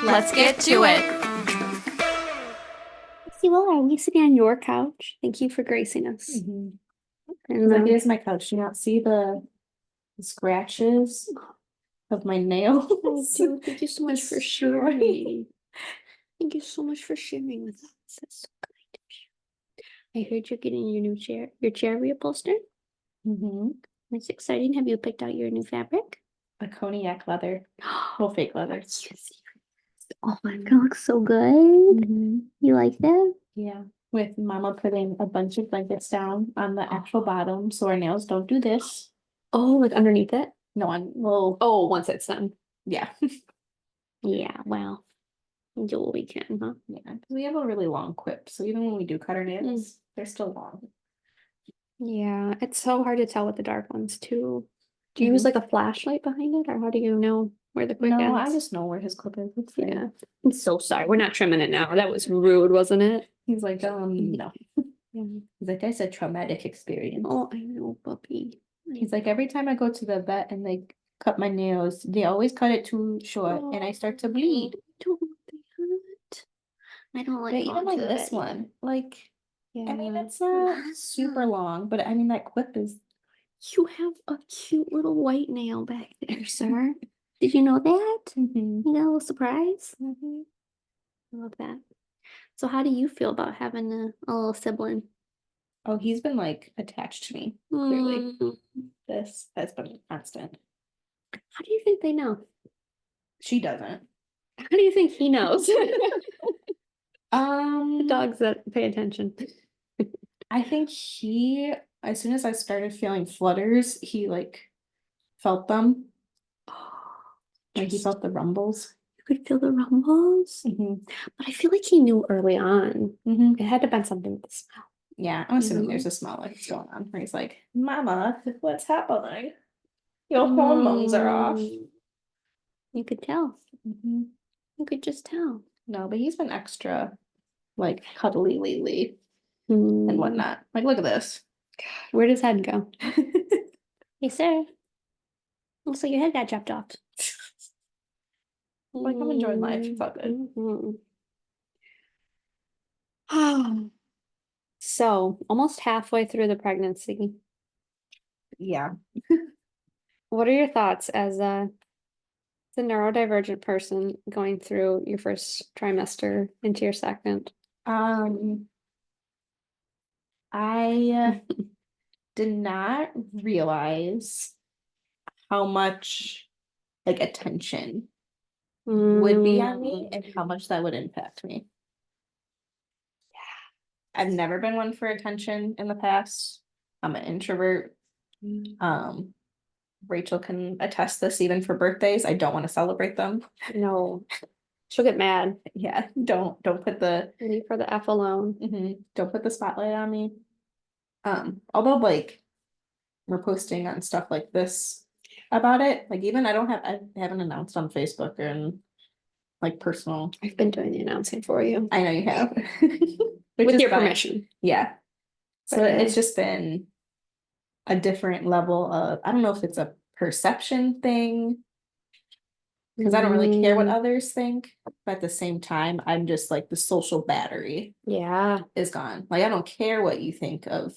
Let's get to it. See, well, are we sitting on your couch? Thank you for gracing us. And And here's my couch. Do you not see the scratches of my nails? I do. Thank you so much for sharing. Thank you so much for sharing with us. That's so kind of you. I heard you're getting your chair reupholstered. That's exciting. Have you picked out your new fabric? A cognac leather. Well, fake leather. Yes. Oh my God, looks so good. You like that? Yeah. With Mama putting a bunch of blankets down on the actual bottom so our nails don't do this. Oh, like underneath it? No one will. Oh, once it's done. Yeah. Yeah, well, we do what we can, huh? Yeah. Because we have a really long quip. So even when we do cut our nails, they're still long. Yeah, it's so hard to tell with the dark ones too. Do you use like a flashlight behind it, or how do you know where the quick No, I ends? just know where his clip is. It's fine. Yeah. I'm so sorry. We're not trimming it now. That was rude, wasn't it? He's like, no. Yeah. He's like, that's a traumatic experience. Oh, I know, puppy. He's like, every time I go to the vet and they cut my nails, they always cut it too short and I start to bleed. I don't want that. I don't like But even like going to this the vet one, like, either. I mean, Yeah. it's not super long, but I mean, that quip is. You have a cute little white nail back there, sir. Did you know that? You got a little surprise? I love that. So how do you feel about having a little sibling? Oh, he's been like attached to me, clearly. This has been constant. How do you think they know? She doesn't. How do you think he knows? Um, Dogs that pay attention. I think he, as soon as I started feeling flutters, he like felt them. Like he felt the rumbles. You could feel the rumbles. But I feel like he knew early on. It had to have been something with the smell. Yeah, I'm assuming there's a smell like going on where he's like, Mama, what's happening? Your hormones are off. You could tell. You could just tell. No, but he's been extra like cuddly lately and whatnot. Like, look at this. Where does head go? Hey, sir. Looks like your head got chopped off. Like, I'm enjoying life. It's all good. So, almost halfway through the pregnancy. Yeah. What are your thoughts as a neurodivergent person going through your first trimester into your second? I did not realize how much like attention would be on me and how much that would impact me. Yeah. I've never been one for attention in the past. I'm an introvert. Rachel can attest this even for birthdays. I don't want to celebrate them. No. She'll get mad. Yeah, don't put the leave her the F alone. Don't put the spotlight on me. Although like we're posting on stuff like this about it. Like even I haven't announced on Facebook or in like personal. I've been doing the announcing for you. I know you have. With your permission. Yeah. So it's just been a different level of, I don't know if it's a perception thing. Because I don't really care what others think, but at the same time, I'm just like the social battery. Yeah. Is gone. Like I don't care what you think of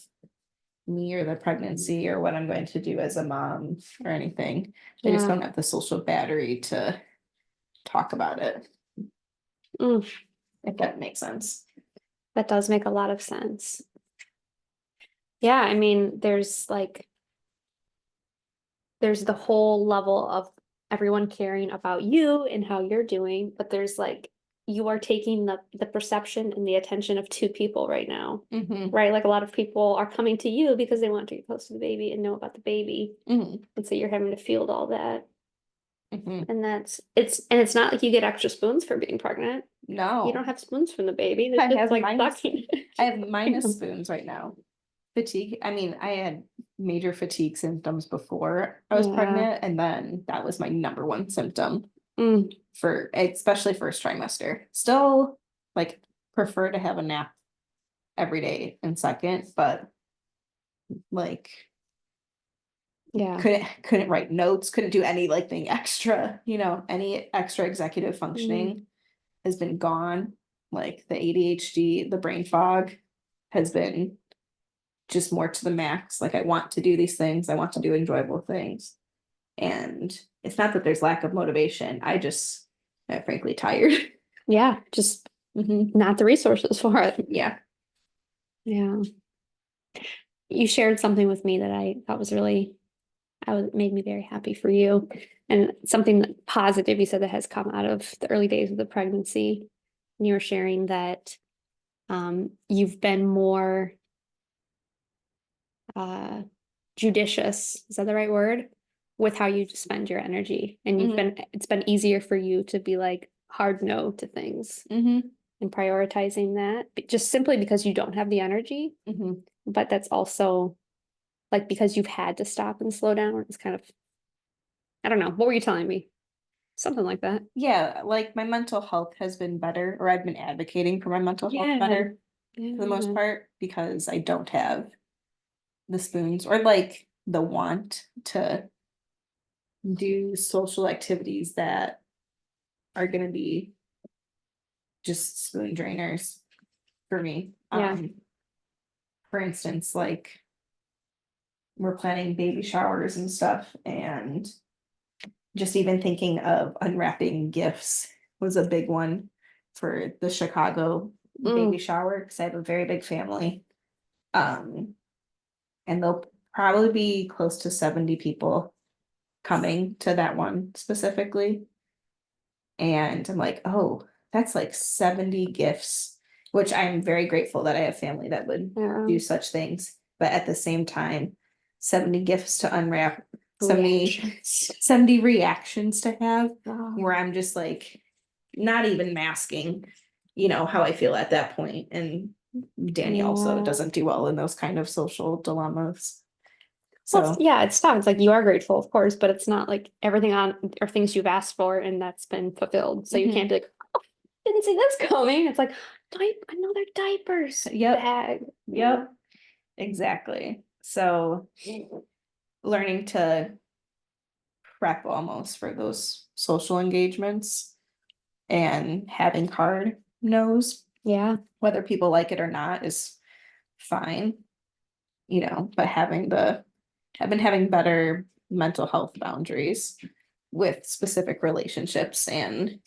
me or the pregnancy or what I'm going to do as a mom or anything. I just don't have the social battery to talk about it. If that makes sense. That does make a lot of sense. Yeah, I mean, there's the whole level of everyone caring about you and how you're doing, but there's like you are taking the perception and the attention of two people right now, right? Like a lot of people are coming to you because they want to get close to the baby and know about the baby, and so you're having to field all that. And it's not like you get extra spoons for being pregnant. No, you don't have spoons from the baby. I have like I have minus spoons right now. Fatigue. I mean, I had major fatigue symptoms before I was pregnant, and then that was my number one symptom for especially first trimester. Still like prefer to have a nap every day in second, but like couldn't write notes, couldn't do any like thing extra, any extra executive functioning. has been gone. Like the ADHD, the brain fog has been just more to the max. Like I want to do these things. I want to do enjoyable things. And it's not that there's lack of motivation. I'm frankly tired. Yeah, just not the resources for it. Yeah. Yeah. You shared something with me that I thought was made me very happy for you. And something positive you said that has come out of the early days of the pregnancy. And you were sharing that you've been more judicious, is that the right word? With how you spend your energy. And it's been easier for you to be like hard no to things and prioritizing that just simply because you don't have the energy. But that's also like because you've had to stop and slow down. It's kind of, I don't know. What were you telling me? Something like that. Yeah, like my mental health has been better, or I've been advocating for my mental health better for the most part because I don't have the spoons or like the want to do social activities that are going to be just spoon drainers for me. For instance, like we're planning baby showers and stuff, and just even thinking of unwrapping gifts was a big one for the Chicago baby shower because I have a very big family. And there'll probably be close to 70 people coming to that one specifically. And I'm like, oh, that's like 70 gifts, which I'm very grateful that I have family that would do such things. But at the same time, 70 gifts to unwrap, 70 reactions to have, where I'm just like, not even masking, how I feel at that point. And Danny also doesn't do well in those kind of social dilemmas. So yeah, it's tough. It's like you are grateful, of course, but it's not like everything on are things you've asked for and that's been fulfilled. So you can't be like, oh, didn't see this coming. It's like another diapers bag. Yep. Exactly. So learning to prep almost for those social engagements and having hard no's. Yeah. Whether people like it or not is fine, but I've been having better mental health boundaries with specific relationships and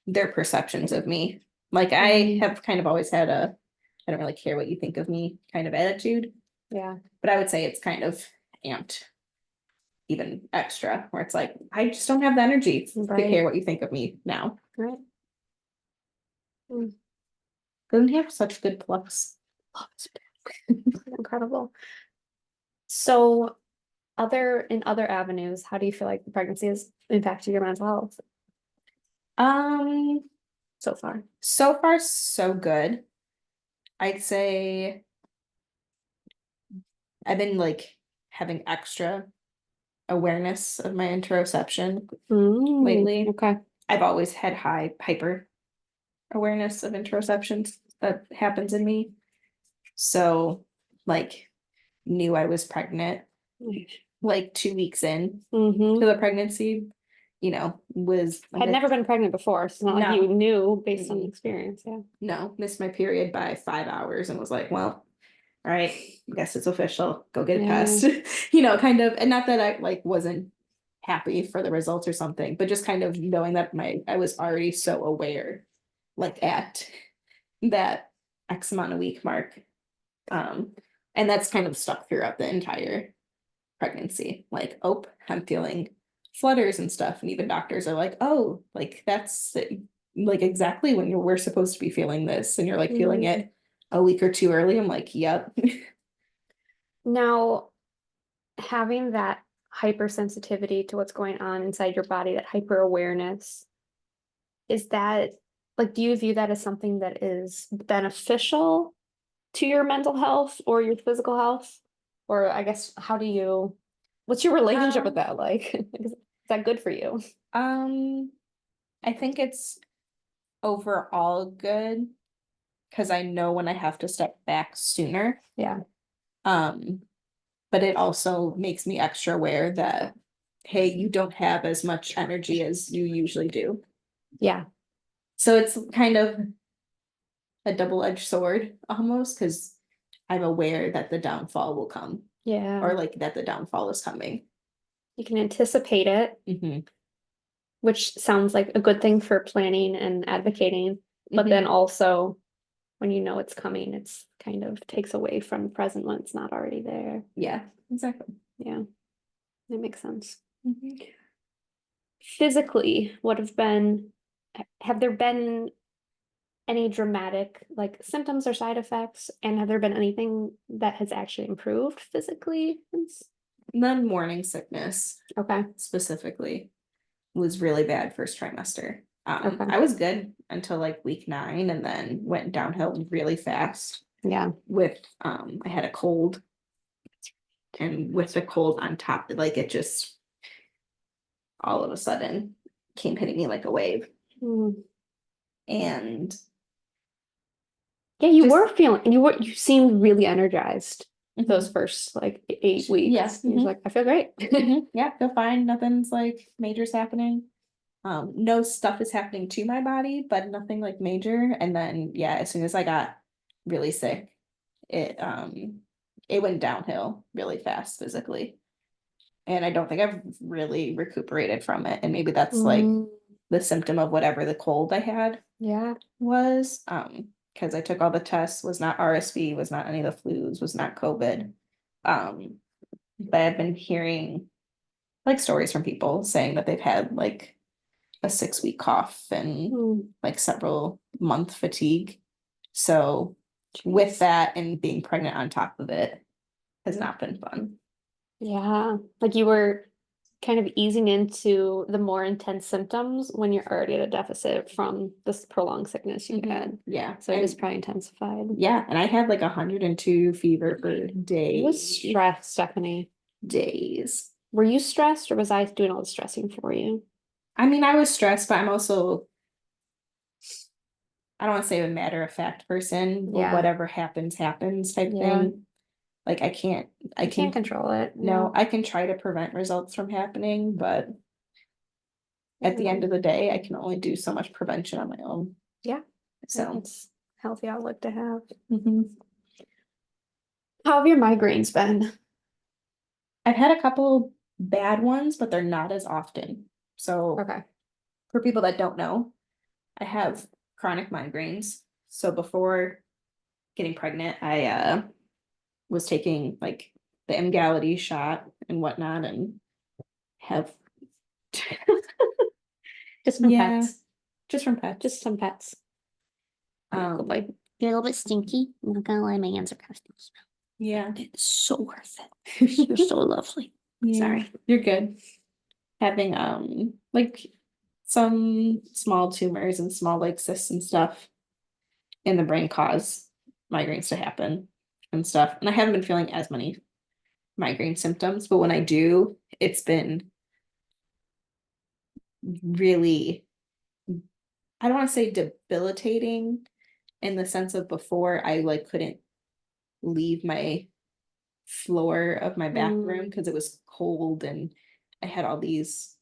their perceptions of me. Like I have kind of always had I don't really care what you think of me kind of attitude. Yeah. But I would say it's kind of amped even extra, where it's like, I just don't have the energy to care what you think of me now. Right. Doesn't he have such good plucks? Incredible. So in other avenues, how do you feel like pregnancy has impacted your mental health? So far so good. I'd say I've been like having extra awareness of my interoception lately. Okay. I've always had hyper awareness of interoception that happens in me. So like knew I was pregnant like 2 weeks in to the pregnancy, was had never been pregnant before. So it's not like you knew based on experience. Yeah. No, missed my period by 5 hours and was like, well, all right, I guess it's official. Go get a test. Kind of, and not that I like wasn't happy for the results or something, but just kind of knowing that I was already so aware, like at that X amount of week mark. And that's kind of stuck throughout the entire pregnancy. Like, oh, I'm feeling flutters and stuff. And even doctors are like, oh, like that's like exactly when we're supposed to be feeling this. And you're like feeling it a week or two early. I'm like, yep. Now, having that hypersensitivity to what's going on inside your body, that hyper awareness, is that like, do you view that as something that is beneficial to your mental health or your physical health? Or I guess, what's your relationship with that like? Is that good for you? I think it's overall good because I know when I have to step back sooner. Yeah. But it also makes me extra aware that, hey, you don't have as much energy as you usually do. Yeah. So it's kind of a double-edged sword almost, because I'm aware that the downfall will come, Yeah. or like that the downfall is coming. You can anticipate it, which sounds like a good thing for planning and advocating, but then also when you know it's coming, it's kind of takes away from the present when it's not already there. Yeah, exactly. Yeah, that makes sense. Physically, have there been any dramatic like symptoms or side effects? And have there been anything that has actually improved physically? Then morning sickness Okay. specifically was really bad first trimester. Okay. I was good until like week 9 and then went downhill really fast Yeah. with I had a cold, and with the cold on top, like it just all of a sudden came hitting me like a wave. And yeah, you seemed really energized those first like 8 weeks. Yeah. He was like, I feel great. Yeah, feel fine. Nothing's like major's happening. No stuff is happening to my body, but nothing like major. And then yeah, as soon as I got really sick, it went downhill really fast physically. And I don't think I've really recuperated from it. And maybe that's like the symptom of whatever the cold I had was. Because I took all the tests, was not RSV, was not any of the flus, was not COVID. But I've been hearing like stories from people saying that they've had like a 6-week cough and like several month fatigue. So with that and being pregnant on top of it has not been fun. Yeah, like you were kind of easing into the more intense symptoms when you're already at a deficit from this prolonged sickness you had. Yeah. So it just probably intensified. Yeah. And I had like 102 fever for days. It was stress, Stephanie. Days. Were you stressed or was I doing all the stressing for you? I mean, I was stressed, but I'm also, I don't want to say a matter of fact person, but whatever happens, happens type thing. Like I can't control it. No, I can try to prevent results from happening, but at the end of the day, I can only do so much prevention on my own. Yeah. So it's a healthy outlook to have. How have your migraines been? I've had a couple bad ones, but they're not as often. So for people that don't know, I have chronic migraines. So before getting pregnant, I was taking like the Emgality shot and whatnot, and have just from pets. Just from pets. Just some pets. You're a little bit stinky. I'm not gonna lie, my hands are kind of stinky. Yeah. It's so worth it. You're so lovely. Sorry. You're good. Having like some small tumors and small like cysts and stuff in the brain cause migraines to happen and stuff. And I haven't been feeling as many migraine symptoms, but when I do, it's been really, I don't want to say debilitating in the sense of before I like couldn't leave my floor of my bathroom because it was cold and I had all these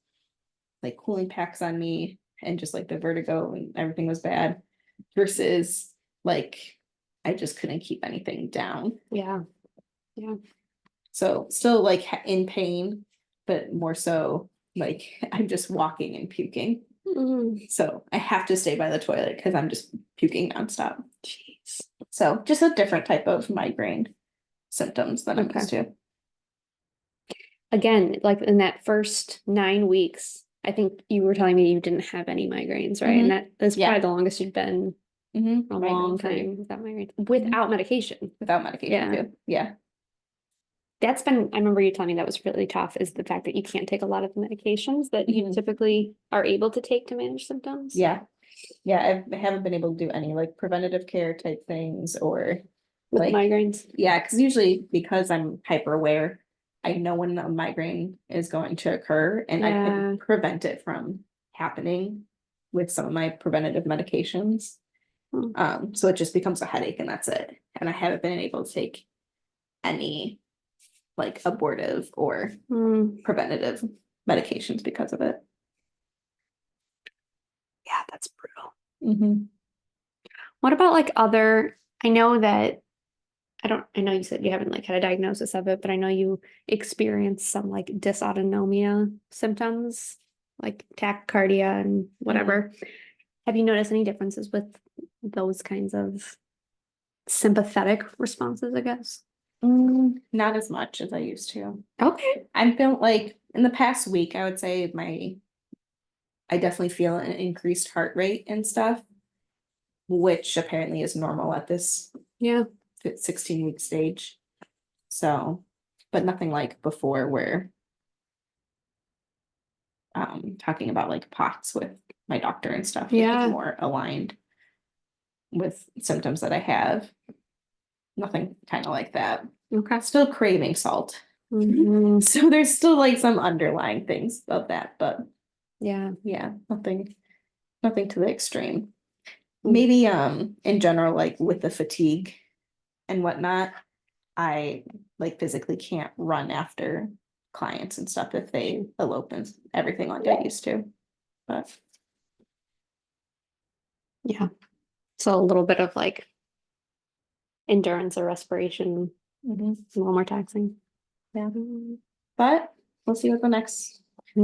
like cooling packs on me and just like the vertigo and everything was bad, versus like I just couldn't keep anything down. Yeah. So still like in pain, but more so like I'm just walking and puking. So I have to stay by the toilet because I'm just puking nonstop. Jeez. So just a different type of migraine symptoms than I'm used to. Again, like in that first 9 weeks, I think you were telling me you didn't have any migraines, right? And that's probably the longest you've been a long time without migraines. Without medication. Without medication too. Yeah. That's been, I remember you telling me that was really tough, is the fact that you can't take a lot of the medications that you typically are able to take to manage symptoms. Yeah. I haven't been able to do any like preventative care type things or with like migraines. Yeah, because usually because I'm hyper aware, I know when a migraine is going to occur and I can prevent it from happening with some of my preventative medications. So it just becomes a headache and that's it. And I haven't been able to take any like abortive or preventative medications because of it. Yeah, that's brutal. What about like I know that I know you said you haven't like had a diagnosis of it, but I know you experienced some like dysautonomia symptoms, like tachycardia and whatever. Have you noticed any differences with those kinds of sympathetic responses, I guess? Not as much as I used to. Okay. I feel like in the past week, I would say I definitely feel an increased heart rate and stuff, which apparently is normal at this 16-week stage. So, but nothing like before where talking about like POTS with my doctor and stuff. It's more aligned with symptoms that I have. Nothing kind of like that. Okay. Still craving salt. So there's still like some underlying things of that, but yeah, nothing to the extreme. Maybe in general, like with the fatigue and whatnot, I like physically can't run after clients and stuff if they elope and everything like I used to. But yeah. So a little bit of like endurance or respiration, a little more taxing. Yeah. But we'll see what the next 2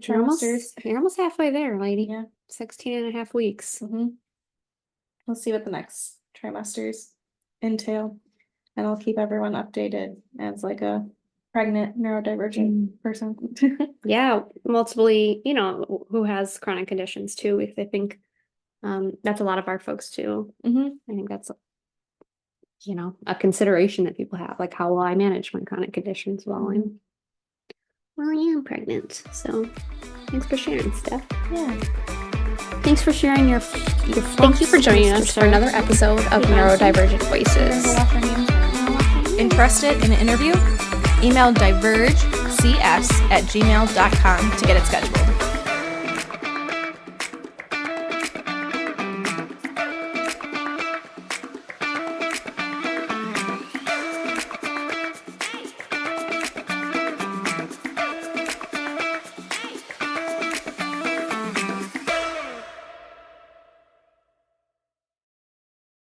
trimesters. You're almost halfway there, lady. Yeah. 16 and a half weeks. We'll see what the next trimesters entail. And I'll keep everyone updated as like a pregnant neurodivergent person. Yeah, multiply, who has chronic conditions too. If they think that's a lot of our folks too. I think that's a consideration that people have, like, how will I manage my chronic conditions while I'm pregnant? So thanks for sharing, Steph. Yeah. Thanks for sharing your Thank you for joining us for another episode of Neurodivergent Voices. Interested in an interview? Email divergecs@gmail.com to get it scheduled.